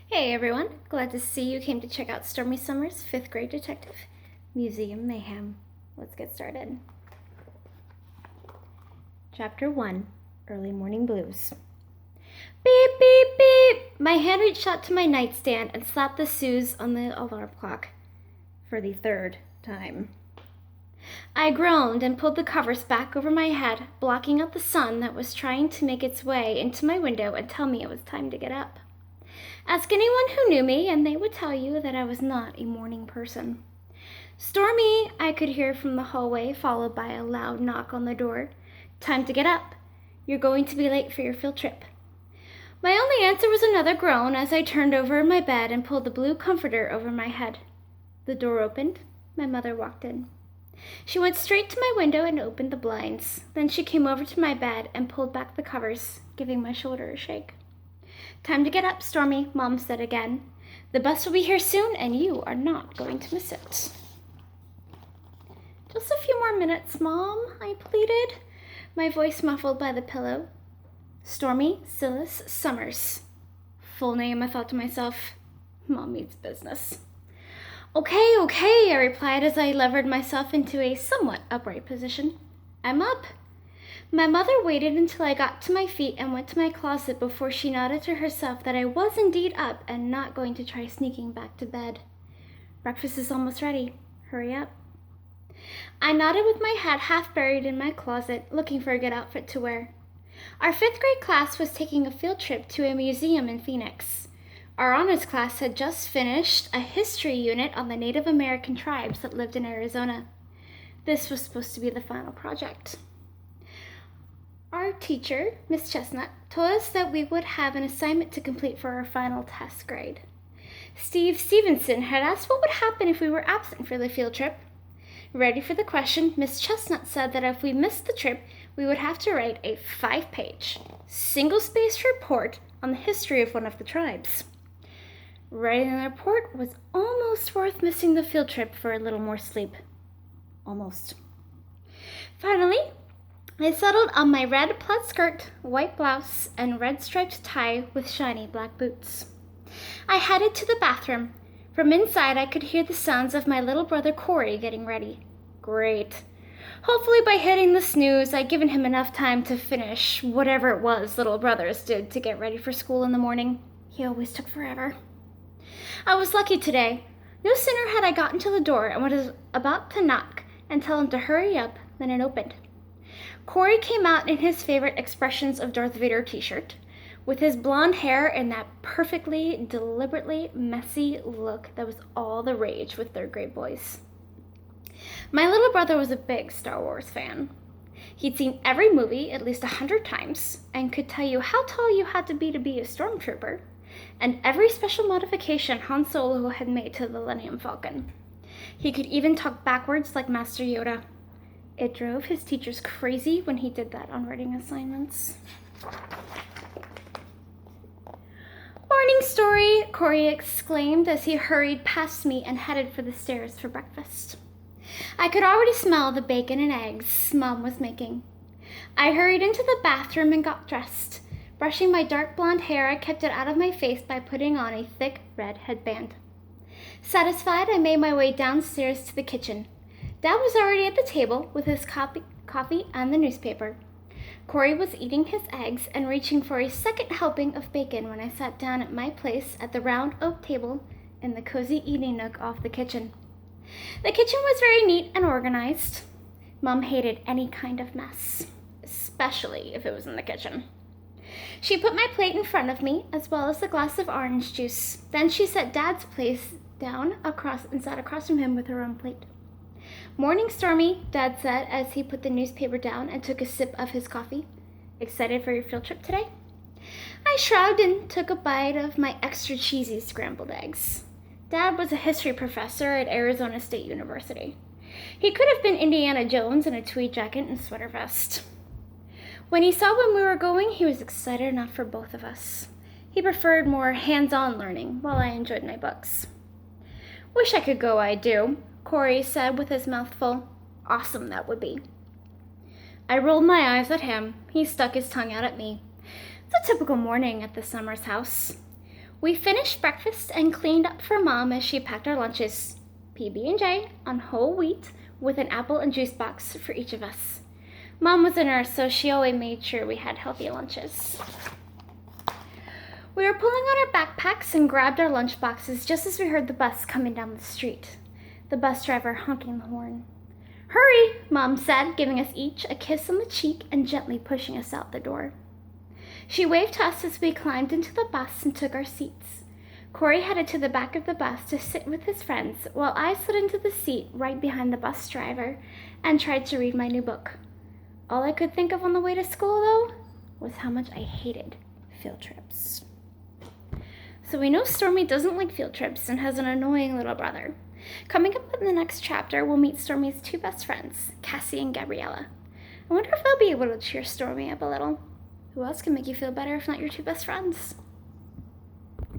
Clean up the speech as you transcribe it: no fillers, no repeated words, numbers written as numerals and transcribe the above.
Hey everyone, glad to see you came to check out Stormy Summer's 5th grade detective, Museum Mayhem. Let's get started. Chapter 1, Early Morning Blues. Beep, beep, beep! My hand reached out to my nightstand and slapped the snooze on the alarm clock for the 3rd time. I groaned and pulled the covers back over my head, blocking out the sun that was trying to make its way into my window and tell me it was time to get up. Ask anyone who knew me, and they would tell you that I was not a morning person. Stormy, I could hear from the hallway, followed by a loud knock on the door. Time to get up. You're going to be late for your field trip. My only answer was another groan as I turned over in my bed and pulled the blue comforter over my head. The door opened. My mother walked in. She went straight to my window and opened the blinds. Then she came over to my bed and pulled back the covers, giving my shoulder a shake. Time to get up, Stormy, Mom said again. The bus will be here soon, and you are not going to miss it. Just a few more minutes, Mom, I pleaded, my voice muffled by the pillow. Stormy Silas Summers. Full name, I thought to myself. Mom means business. Okay, I replied as I levered myself into a somewhat upright position. I'm up. My mother waited until I got to my feet and went to my closet before she nodded to herself that I was indeed up and not going to try sneaking back to bed. Breakfast is almost ready. Hurry up. I nodded with my head half buried in my closet, looking for a good outfit to wear. Our 5th grade class was taking a field trip to a museum in Phoenix. Our honors class had just finished a history unit on the Native American tribes that lived in Arizona. This was supposed to be the final project. Our teacher, Miss Chestnut, told us that we would have an assignment to complete for our final test grade. Steve Stevenson had asked what would happen if we were absent for the field trip. Ready for the question, Miss Chestnut said that if we missed the trip, we would have to write a 5-page, single-spaced report on the history of one of the tribes. Writing the report was almost worth missing the field trip for a little more sleep. Almost. Finally, I settled on my red plaid skirt, white blouse, and red striped tie with shiny black boots. I headed to the bathroom. From inside, I could hear the sounds of my little brother Corey getting ready. Great. Hopefully by hitting the snooze, I'd given him enough time to finish whatever it was little brothers did to get ready for school in the morning. He always took forever. I was lucky today. No sooner had I gotten to the door and was about to knock and tell him to hurry up than it opened. Corey came out in his favorite Expressions of Darth Vader t-shirt, with his blonde hair and that perfectly, deliberately messy look that was all the rage with 3rd grade boys. My little brother was a big Star Wars fan. He'd seen every movie at least 100 times and could tell you how tall you had to be a stormtrooper, and every special modification Han Solo had made to the Millennium Falcon. He could even talk backwards like Master Yoda. It drove his teachers crazy when he did that on writing assignments. Morning story, Corey exclaimed as he hurried past me and headed for the stairs for breakfast. I could already smell the bacon and eggs Mom was making. I hurried into the bathroom and got dressed. Brushing my dark blonde hair, I kept it out of my face by putting on a thick red headband. Satisfied, I made my way downstairs to the kitchen. Dad was already at the table with his coffee and the newspaper. Corey was eating his eggs and reaching for a second helping of bacon when I sat down at my place at the round oak table in the cozy eating nook off the kitchen. The kitchen was very neat and organized. Mom hated any kind of mess, especially if it was in the kitchen. She put my plate in front of me, as well as a glass of orange juice. Then she set Dad's plate down and sat across from him with her own plate. Morning, Stormy, Dad said as he put the newspaper down and took a sip of his coffee. Excited for your field trip today? I shrugged and took a bite of my extra cheesy scrambled eggs. Dad was a history professor at Arizona State University. He could have been Indiana Jones in a tweed jacket and sweater vest. When he saw when we were going, he was excited enough for both of us. He preferred more hands-on learning, while I enjoyed my books. Wish I could go, I do, Corey said with his mouth full. Awesome that would be. I rolled my eyes at him. He stuck his tongue out at me. It's a typical morning at the Summers house. We finished breakfast and cleaned up for Mom as she packed our lunches, PB&J on whole wheat with an apple and juice box for each of us. Mom was a nurse, so she always made sure we had healthy lunches. We were pulling out our backpacks and grabbed our lunch boxes just as we heard the bus coming down the street, the bus driver honking the horn. "Hurry," Mom said, giving us each a kiss on the cheek and gently pushing us out the door. She waved to us as we climbed into the bus and took our seats. Corey headed to the back of the bus to sit with his friends, while I slid into the seat right behind the bus driver and tried to read my new book. All I could think of on the way to school, though, was how much I hated field trips. So we know Stormy doesn't like field trips and has an annoying little brother. Coming up in the next chapter, we'll meet Stormy's two best friends, Cassie and Gabriella. I wonder if they'll be able to cheer Stormy up a little. Who else can make you feel better if not your two best friends?